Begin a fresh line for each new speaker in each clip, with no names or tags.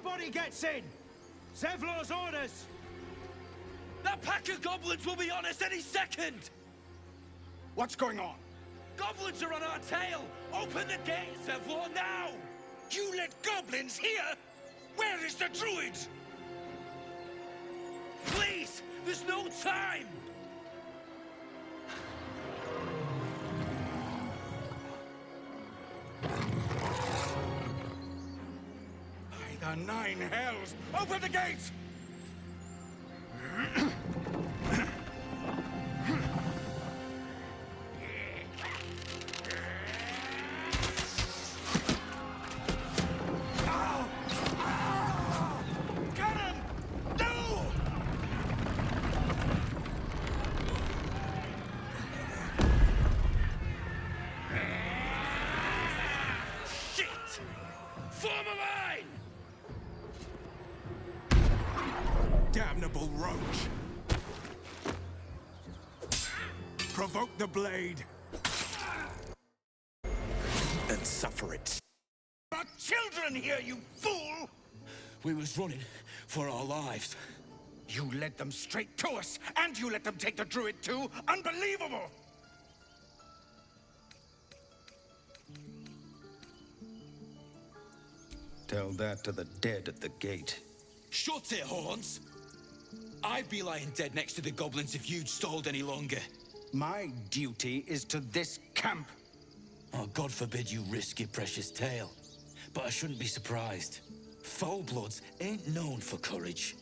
Nobody gets in! Zevlor's orders!
That pack of goblins will be on us any second!
What's going on?
Goblins are on our tail! Open the gate, Zevlor, now!
You let goblins here? Where is the druid?
Please! There's no time!
By the 9 hells! Open the gates!
Form a line!
Damnable roach! Provoke the blade! And suffer it. There are children here, you fool!
We was running for our lives.
You led them straight to us, and you let them take the druid too? Unbelievable!
Tell that to the dead at the gate.
Shut it, Horns! I'd be lying dead next to the goblins if you'd stalled any longer.
My duty is to this camp.
Oh, God forbid you risk your precious tail. But I shouldn't be surprised. Foulbloods ain't known for courage.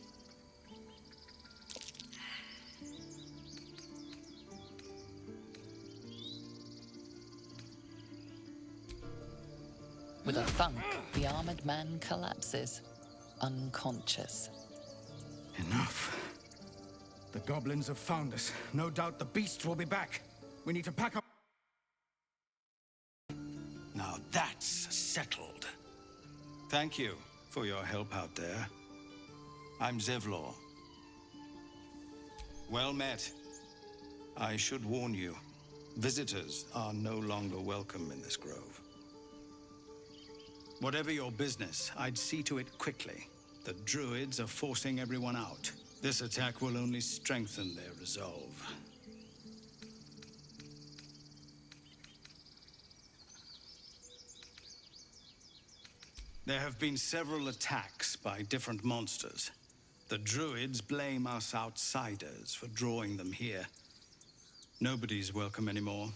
With a thunk, the armored man collapses, unconscious.
Enough. The goblins have found us. No doubt the beasts will be back. We need to pack up.
Now that's settled. Thank you for your help out there. I'm Zevlor. Well met. I should warn you, visitors are no longer welcome in this grove. Whatever your business, I'd see to it quickly. The druids are forcing everyone out. This attack will only strengthen their resolve. There have been several attacks by different monsters. The druids blame us outsiders for drawing them here. Nobody's welcome anymore.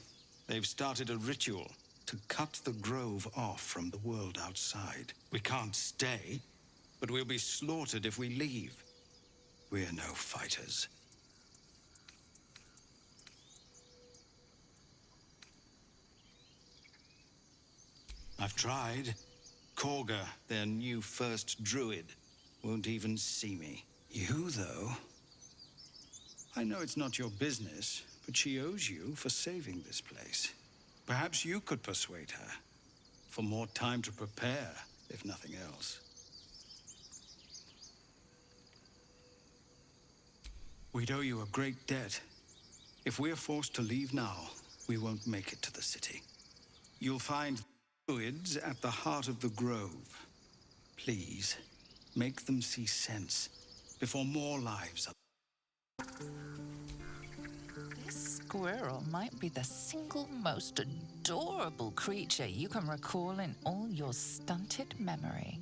They've started a ritual to cut the grove off from the world outside. We can't stay, but we'll be slaughtered if we leave. We're no fighters. I've tried. Korga, their new first druid, won't even see me. You, though? I know it's not your business, but she owes you for saving this place. Perhaps you could persuade her. For more time to prepare, if nothing else. We'd owe you a great debt. If we're forced to leave now, we won't make it to the city. You'll find druids at the heart of the grove. Please, make them see sense before more lives are...
This squirrel might be the single most adorable creature you can recall in all your stunted memory.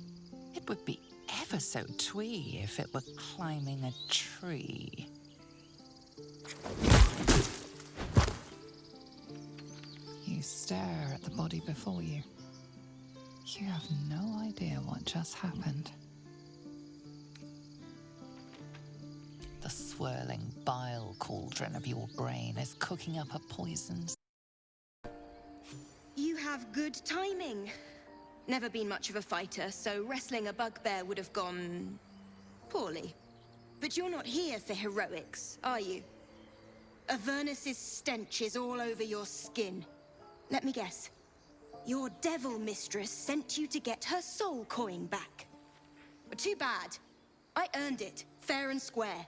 It would be ever so twee if it were climbing a tree. You stare at the body before you. You have no idea what just happened. The swirling bile cauldron of your brain is cooking up a poison.
You have good timing. Never been much of a fighter, so wrestling a bugbear would have gone... poorly. But you're not here for heroics, are you? Avernus's stench is all over your skin. Let me guess. Your devil mistress sent you to get her soul coin back. But too bad. I earned it, fair and square.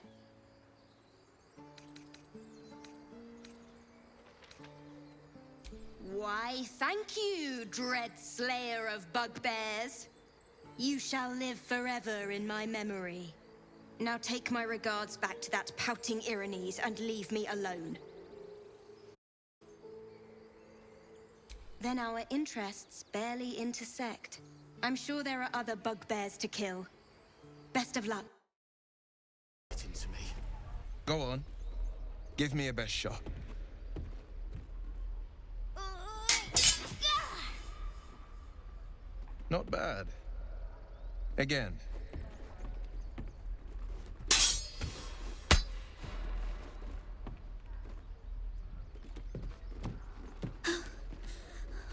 Why, thank you, dread slayer of bugbears. You shall live forever in my memory. Now take my regards back to that pouting Irenes and leave me alone. Then our interests barely intersect. I'm sure there are other bugbears to kill. Best of luck.
Into me.
Go on. Give me a best shot. Not bad. Again.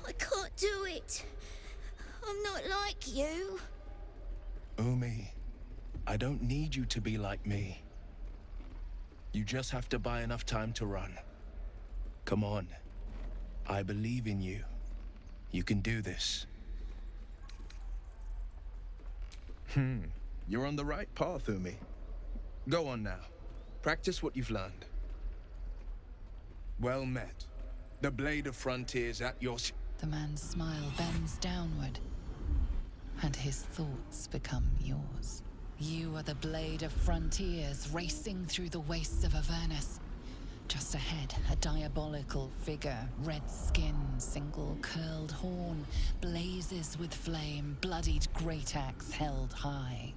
I can't do it. I'm not like you.
Umi, I don't need you to be like me. You just have to buy enough time to run. Come on. I believe in you. You can do this. You're on the right path, Umi. Go on now. Practice what you've learned. Well met. The Blade of Frontiers at your...
The man's smile bends downward, and his thoughts become yours. You are the Blade of Frontiers racing through the wastes of Avernus. Just ahead, a diabolical figure, red skin, single curled horn, blazes with flame, bloodied great axe held high.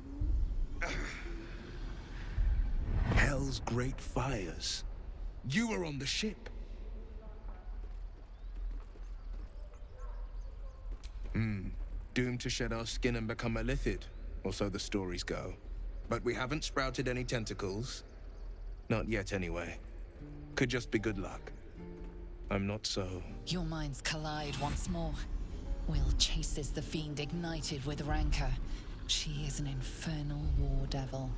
Hell's great fires. You were on the ship. Doomed to shed our skin and become a lithid, or so the stories go. But we haven't sprouted any tentacles. Not yet, anyway. Could just be good luck. I'm not so...
Your minds collide once more. Will chases the fiend ignited with rancor. She is an infernal war devil.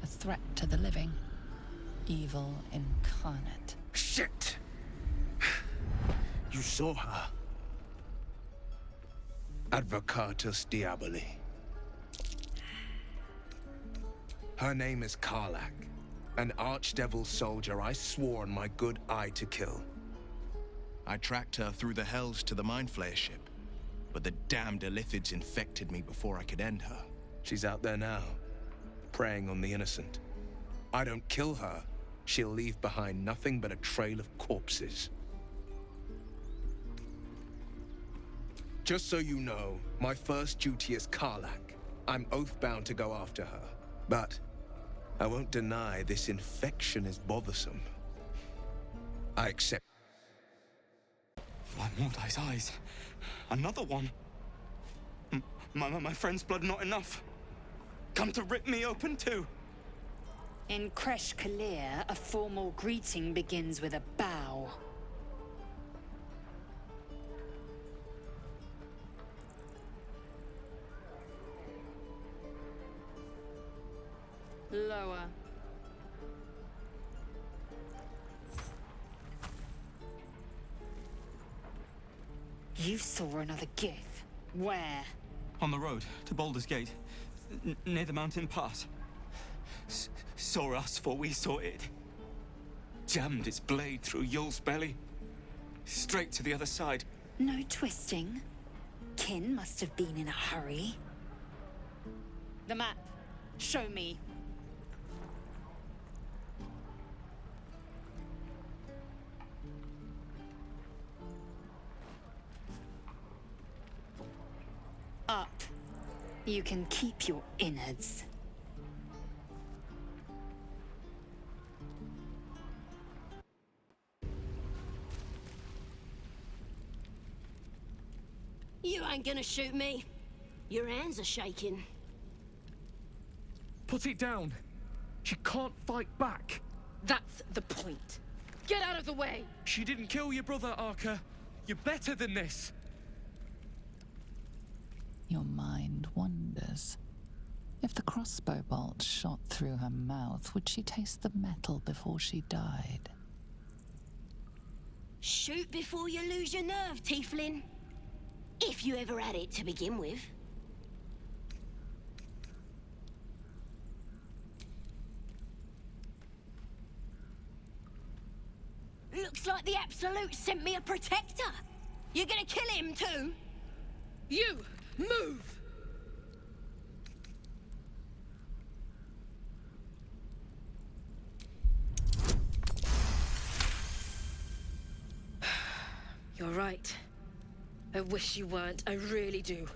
A threat to the living. Evil incarnate.
Shit! You saw her. Advocatus Diaboli. Her name is Karlach, an archdevil soldier I swore on my good eye to kill.
I tracked her through the Hells to the Mind Flayer ship, but the damned Illithids infected me before I could end her.
She's out there now, preying on the innocent. I don't kill her, she'll leave behind nothing but a trail of corpses. Just so you know, my first duty is Karlach. I'm oath-bound to go after her. But I won't deny this infection is bothersome. I accept.
By Mordai's eyes. Another one. My friend's blood not enough. Come to rip me open too.
In Kresh Kalir, a formal greeting begins with a bow. Lower. You saw another Gith. Where?
On the road to Baldur's Gate, near the mountain pass. Saw us, for we saw it. Jammed its blade through Yul's belly. Straight to the other side.
No twisting. Kin must have been in a hurry. The map. Show me. Up. You can keep your innards.
You ain't gonna shoot me. Your hands are shaking.
Put it down. She can't fight back.
That's the point. Get out of the way!
She didn't kill your brother, Arca. You're better than this.
Your mind wanders. If the crossbow bolt shot through her mouth, would she taste the metal before she died?
Shoot before you lose your nerve, Tiefling. If you ever had it to begin with. Looks like the Absolute sent me a protector. You're gonna kill him too?
You! Move! You're right. I wish you weren't. I really do.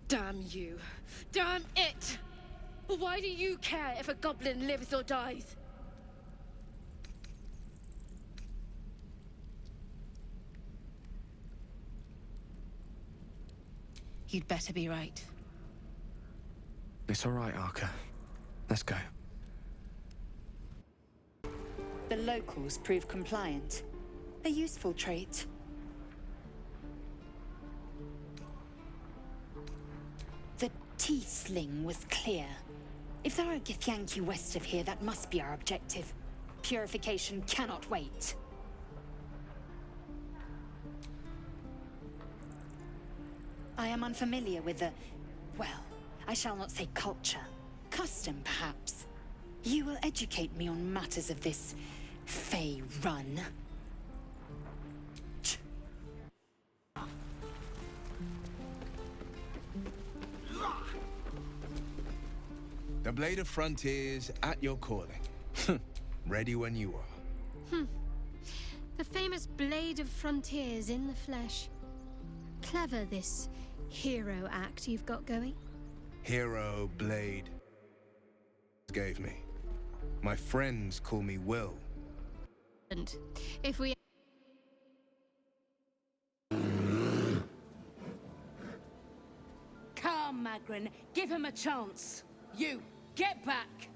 Damn you. Damn it! Why do you care if a goblin lives or dies? You'd better be right.
It's all right, Arca. Let's go.
The locals prove compliant. A useful trait. The tiefling was clear. If there are Githyanki west of here, that must be our objective. Purification cannot wait. I am unfamiliar with the... well, I shall not say culture. Custom, perhaps. You will educate me on matters of this Fey run.
The Blade of Frontiers at your calling. Ready when you are.
The famous Blade of Frontiers in the flesh. Clever, this hero act you've got going.
Hero, Blade. Gave me. My friends call me Will.
And if we...
Calm, Magrin. Give him a chance. You, get back!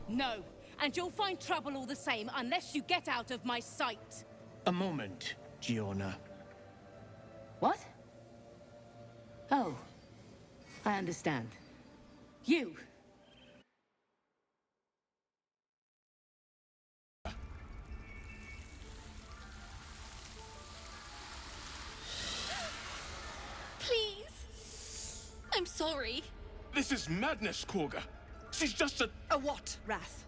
No, and you'll find trouble all the same unless you get out of my sight.
A moment, Giona.
What? Oh, I understand. You!
Please! I'm sorry.
This is madness, Korga. She's just a...
A what, Wrath?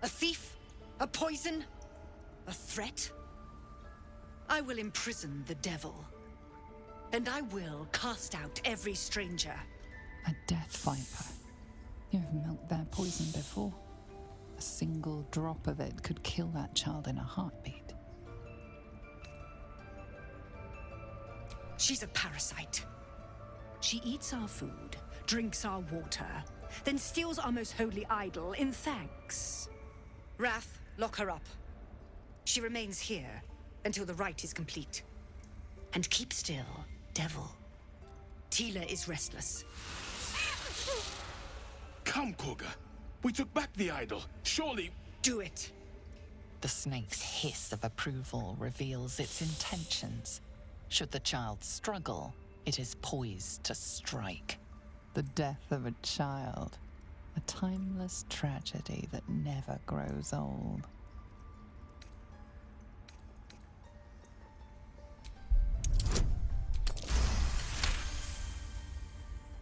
A thief? A poison? A threat? I will imprison the devil. And I will cast out every stranger.
A death viper. You've milked their poison before. A single drop of it could kill that child in a heartbeat.
She's a parasite. She eats our food, drinks our water, then steals our most holy idol in thanks. Wrath, lock her up. She remains here until the rite is complete. And keep still, devil. Tila is restless.
Come, Korga. We took back the idol. Surely...
Do it.
The snake's hiss of approval reveals its intentions. Should the child struggle, it is poised to strike. The death of a child. A timeless tragedy that never grows old.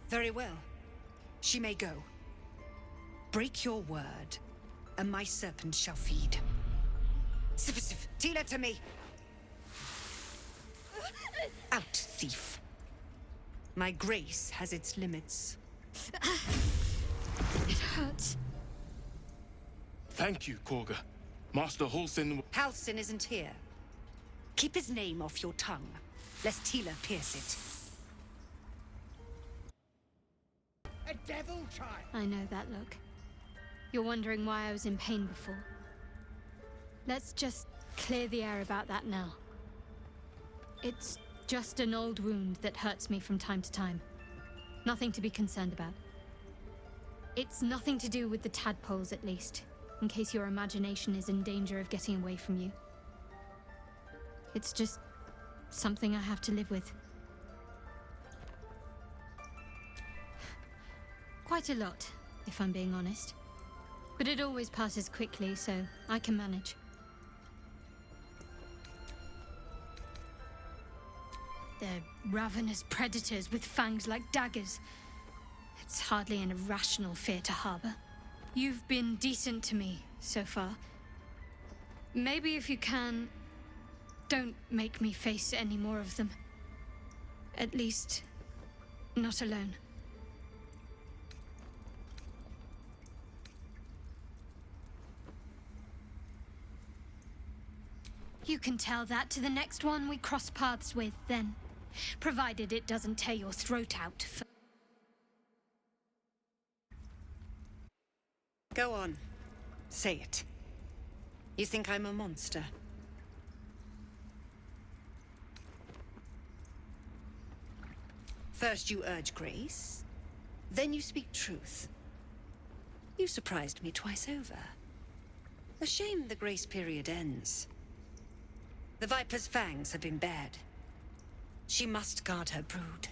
Very well. She may go. Break your word, and my serpent shall feed. Sif, Tila to me! Out, thief. My grace has its limits.
It hurts.
Thank you, Korga. Master Halsin...
Halsin isn't here. Keep his name off your tongue, lest Tila pierce it.
A devil child!
I know that look. You're wondering why I was in pain before. Let's just clear the air about that now. It's just an old wound that hurts me from time to time. Nothing to be concerned about. It's nothing to do with the tadpoles, at least, in case your imagination is in danger of getting away from you. It's just something I have to live with. Quite a lot, if I'm being honest. But it always passes quickly, so I can manage. They're ravenous predators with fangs like daggers. It's hardly an irrational fear to harbor. You've been decent to me so far. Maybe if you can, don't make me face any more of them. At least, not alone. You can tell that to the next one we cross paths with, then. Provided it doesn't tear your throat out for...
Go on. Say it. You think I'm a monster? First you urge grace, then you speak truth. You surprised me twice over. A shame the grace period ends. The Viper's fangs have been bared. She must guard her brood.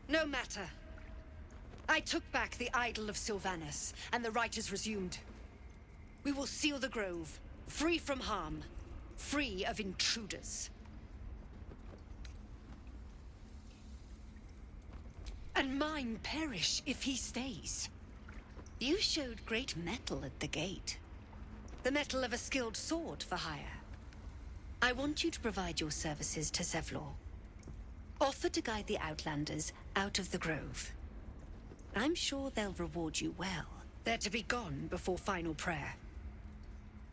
No matter. I took back the idol of Sylvanus, and the rite is resumed. We will seal the grove, free from harm, free of intruders. And mine perish if he stays. You showed great mettle at the gate. The mettle of a skilled sword for hire. I want you to provide your services to Zevlor. Offer to guide the Outlanders out of the grove. I'm sure they'll reward you well. They're to be gone before final prayer.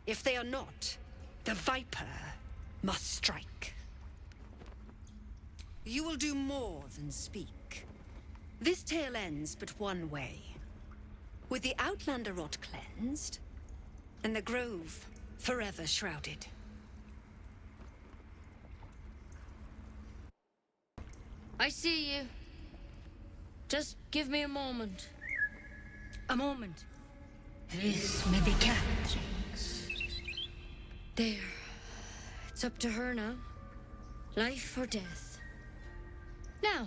If they are not, the Viper must strike. You will do more than speak. This tale ends but one way. With the Outlander rot cleansed, and the grove forever shrouded.
I see you. Just give me a moment.
A moment.
This may be Cat. There. It's up to her now. Life or death. Now,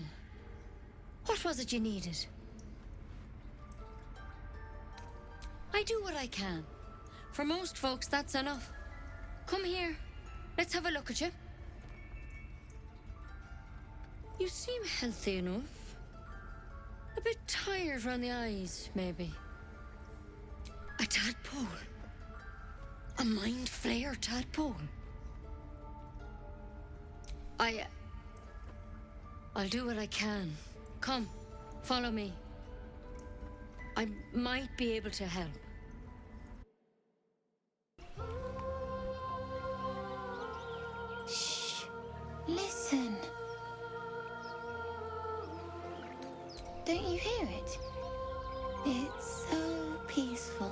what was it you needed? I do what I can. For most folks, that's enough. Come here. Let's have a look at you. You seem healthy enough. A bit tired around the eyes, maybe. A tadpole. A mind flayer tadpole. I'll do what I can. Come, follow me. I might be able to help.
Shh. Listen. Don't you hear it? It's so peaceful.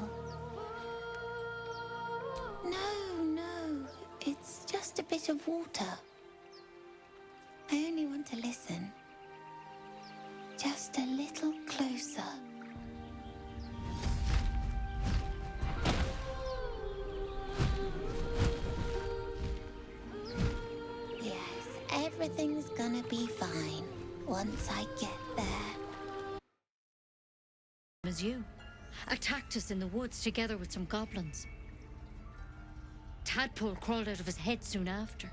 No. It's just a bit of water. I only want to listen. Just a little closer. Yes, everything's gonna be fine once I get there.
As you attacked us in the woods together with some goblins. Tadpole crawled out of his head soon after.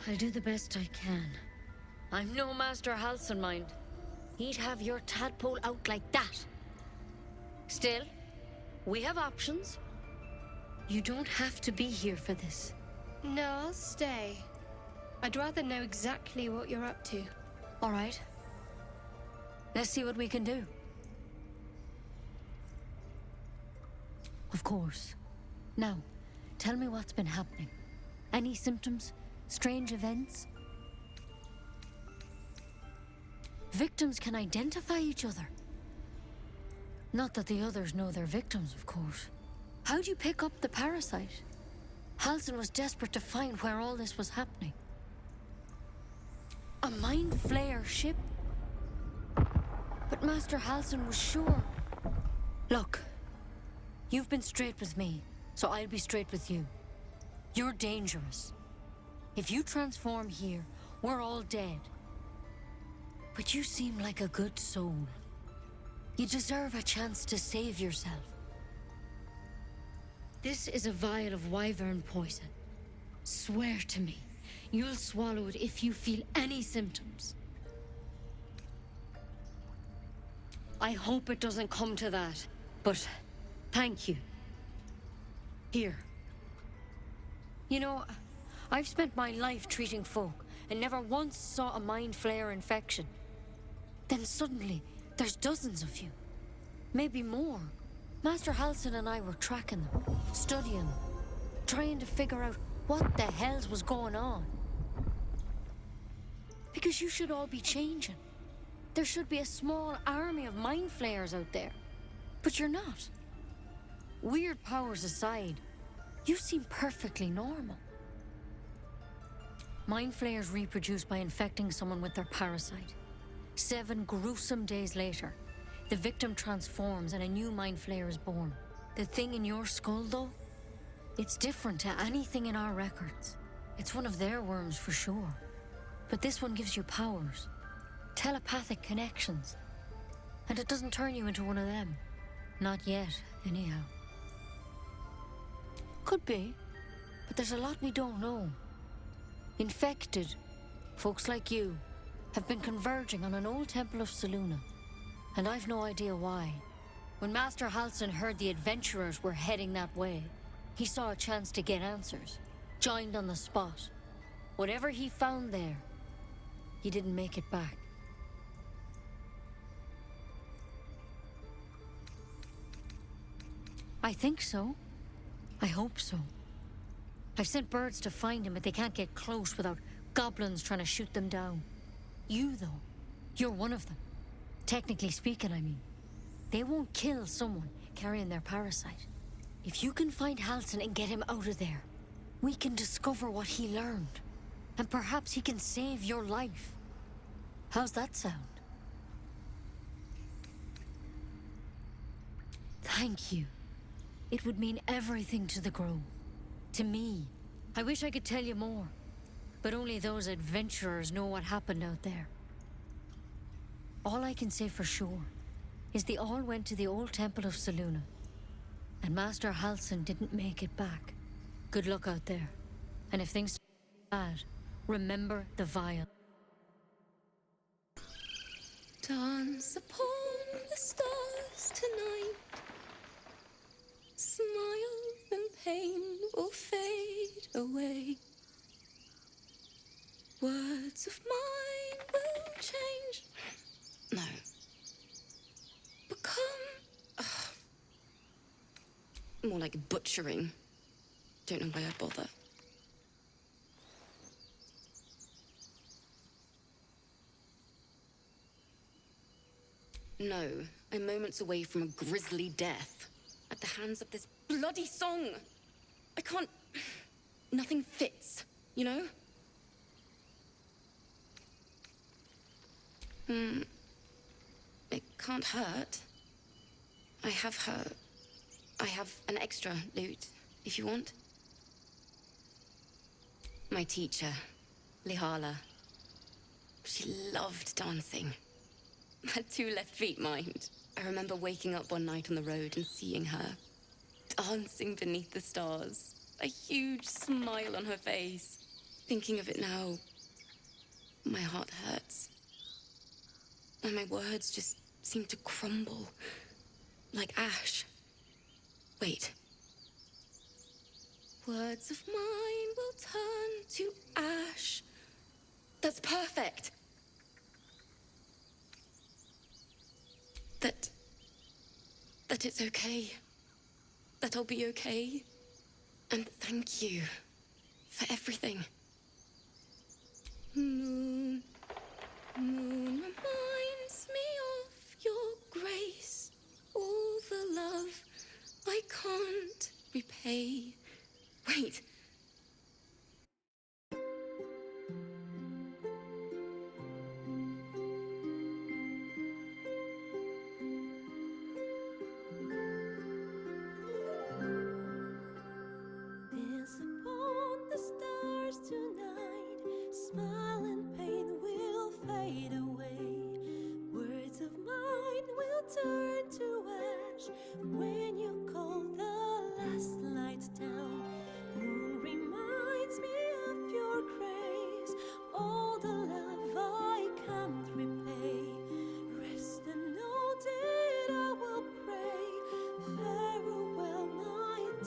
I'll do the best I can. I'm no Master Halsin, mind. He'd have your tadpole out like that. Still, we have options. You don't have to be here for this.
No, I'll stay. I'd rather know exactly what you're up to.
All right. Let's see what we can do. Of course. Now, tell me what's been happening. Any symptoms? Strange events? Victims can identify each other. Not that the others know they're victims, of course. How'd you pick up the parasite? Halsin was desperate to find where all this was happening. A mind flayer ship? But Master Halsin was sure. Look, you've been straight with me, so I'll be straight with you. You're dangerous. If you transform here, we're all dead. But you seem like a good soul. You deserve a chance to save yourself. This is a vial of wyvern poison. Swear to me, you'll swallow it if you feel any symptoms. I hope it doesn't come to that, but thank you. Here, You know, I've spent my life treating folk and never once saw a mind flayer infection. Then suddenly, there's dozens of you. Maybe more. Master Halsin and I were tracking them, studying them, trying to figure out what the hells was going on. Because you should all be changing. There should be a small army of mind flayers out there. But you're not. Weird powers aside, you seem perfectly normal. Mind flayers reproduce by infecting someone with their parasite. 7 gruesome days later, the victim transforms and a new mind flayer is born. The thing in your skull, though, it's different to anything in our records. It's one of their worms for sure. But this one gives you powers, telepathic connections. And it doesn't turn you into one of them. Not yet, anyhow. Could be, but there's a lot we don't know. Infected, folks like you, have been converging on an old temple of Selûne, and I've no idea why. When Master Halsin heard the adventurers were heading that way, he saw a chance to get answers, joined on the spot. Whatever he found there, he didn't make it back. I think so. I hope so. I've sent birds to find him, but they can't get close without goblins trying to shoot them down. You, though, you're one of them. Technically speaking, I mean. They won't kill someone carrying their parasite. If you can find Halsin and get him out of there, we can discover what he learned. And perhaps he can save your life. How's that sound? Thank you. It would mean everything to the Grove. To me. I wish I could tell you more. But only those adventurers know what happened out there. All I can say for sure is they all went to the old temple of Selûne. And Master Halsin didn't make it back. Good luck out there. And if things are bad, remember the vial.
Dance upon the stars tonight. Smiles and pain will fade away. Words of mine will change. No. Become... more like butchering. Don't know why I'd bother. No, I'm moments away from a grisly death. At the hands of this bloody song. I can't... Nothing fits, you know? It can't hurt. I have an extra lute, if you want. My teacher, Lihala. She loved dancing. Had 2 left feet, mind. I remember waking up one night on the road and seeing her dancing beneath the stars. A huge smile on her face. Thinking of it now, my heart hurts. And my words just seem to crumble. Like ash. Wait. Words of mine will turn to ash. That's perfect. That it's okay. That I'll be okay. And thank you for everything. Moon, moon reminds me of your grace. All the love I can't repay. Wait.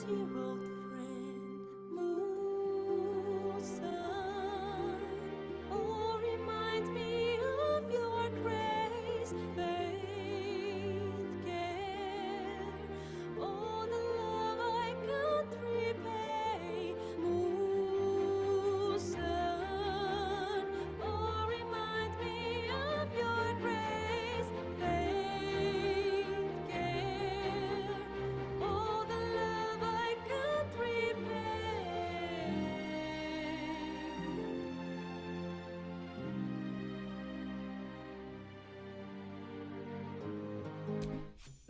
Dear old friend, moon.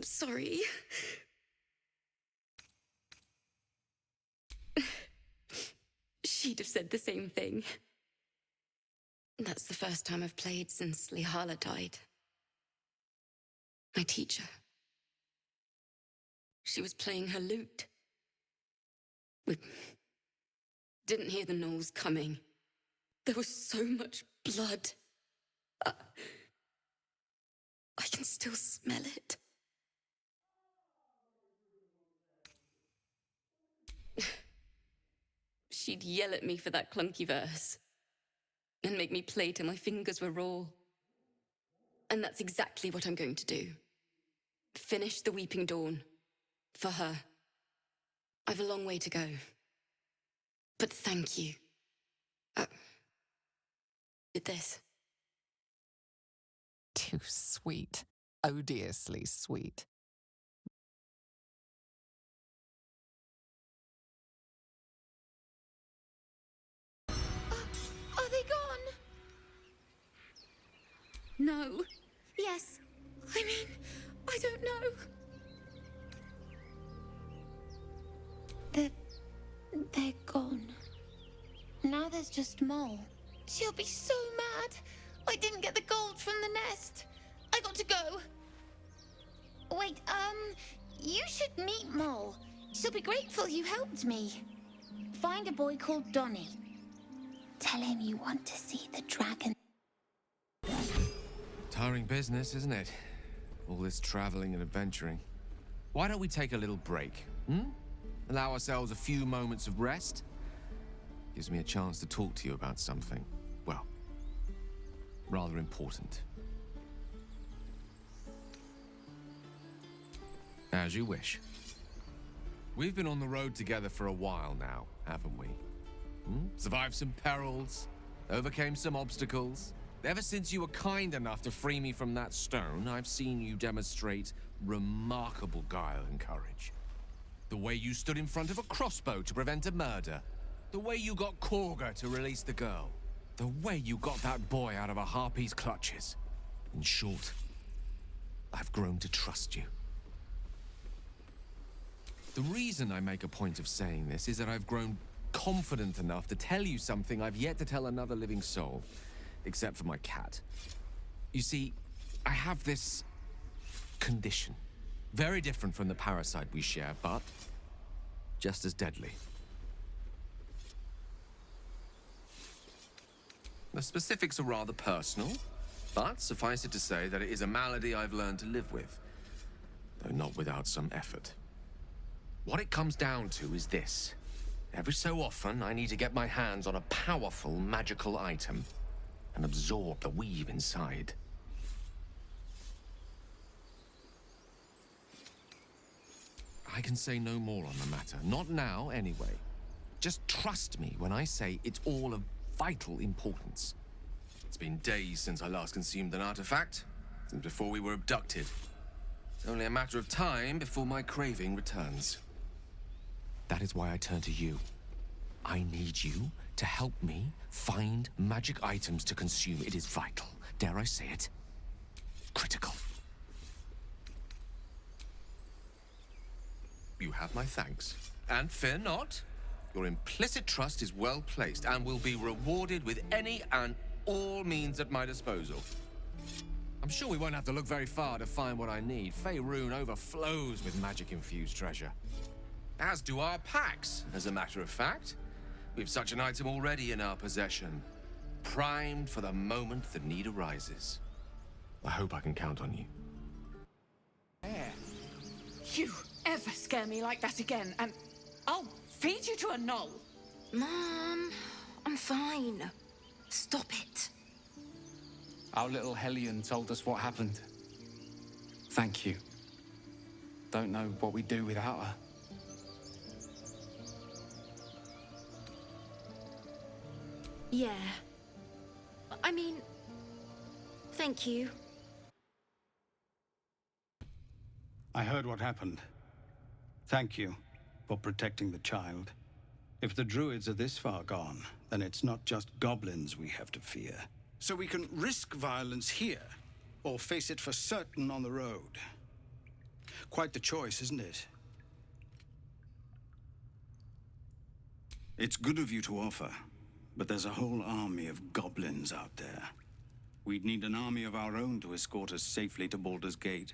Sorry. She'd have said the same thing. That's the first time I've played since Lihala died. My teacher. She was playing her lute. We didn't hear the gnolls coming. There was so much blood. I can still smell it. She'd yell at me for that clunky verse and make me play till my fingers were raw. And that's exactly what I'm going to do. Finish the Weeping Dawn. For her. I've a long way to go. But thank you. Did this.
Too sweet. Odiously sweet.
Are they gone? No. Yes. I mean, I don't know.
They're gone. Now there's just Mole. She'll be so mad. I didn't get the gold from the nest. I got to go. Wait, you should meet Mole. She'll be grateful you helped me. Find a boy called Donny. Tell him you want to see the dragon.
Tiring business, isn't it? All this traveling and adventuring. Why don't we take a little break, Allow ourselves a few moments of rest? Gives me a chance to talk to you about something, well, rather important. As you wish. We've been on the road together for a while now, haven't we? Survived some perils, overcame some obstacles. Ever since you were kind enough to free me from that stone, I've seen you demonstrate remarkable guile and courage. The way you stood in front of a crossbow to prevent a murder. The way you got Korga to release the girl. The way you got that boy out of a harpy's clutches. In short, I've grown to trust you. The reason I make a point of saying this is that I've grown confident enough to tell you something I've yet to tell another living soul, except for my cat. You see, I have this condition. Very different from the parasite we share, but just as deadly. The specifics are rather personal, but suffice it to say that it is a malady I've learned to live with, though not without some effort. What it comes down to is this. Every so often, I need to get my hands on a powerful magical item and absorb the weave inside. I can say no more on the matter. Not now, anyway. Just trust me when I say it's all of vital importance. It's been days since I last consumed an artifact, since before we were abducted. It's only a matter of time before my craving returns. That is why I turn to you. I need you to help me find magic items to consume. It is vital. Dare I say it? Critical. You have my thanks. And fear not. Your implicit trust is well placed and will be rewarded with any and all means at my disposal. I'm sure we won't have to look very far to find what I need. Faerun overflows with magic-infused treasure. As do our packs, as a matter of fact. We've such an item already in our possession. Primed for the moment the need arises. I hope I can count on you.
You ever scare me like that again, and I'll feed you to a gnoll.
Mom, I'm fine. Stop it.
Our little Hellion told us what happened. Thank you. Don't know what we'd do without her.
Yeah. I mean, thank you.
I heard what happened. Thank you for protecting the child. If the druids are this far gone, then it's not just goblins we have to fear. So we can risk violence here, or face it for certain on the road. Quite the choice, isn't it? It's good of you to offer, but there's a whole army of goblins out there. We'd need an army of our own to escort us safely to Baldur's Gate.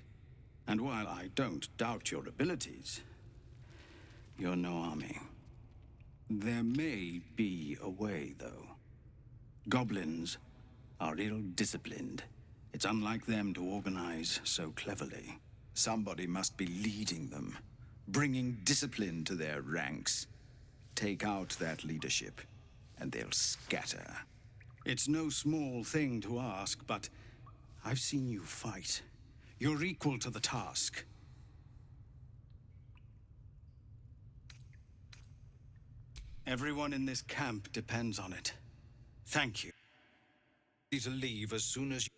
And while I don't doubt your abilities, you're no army. There may be a way, though. Goblins are ill-disciplined. It's unlike them to organize so cleverly. Somebody must be leading them, bringing discipline to their ranks. Take out that leadership, and they'll scatter. It's no small thing to ask, but I've seen you fight. You're equal to the task. Everyone in this camp depends on it. Thank you. To leave as soon as you...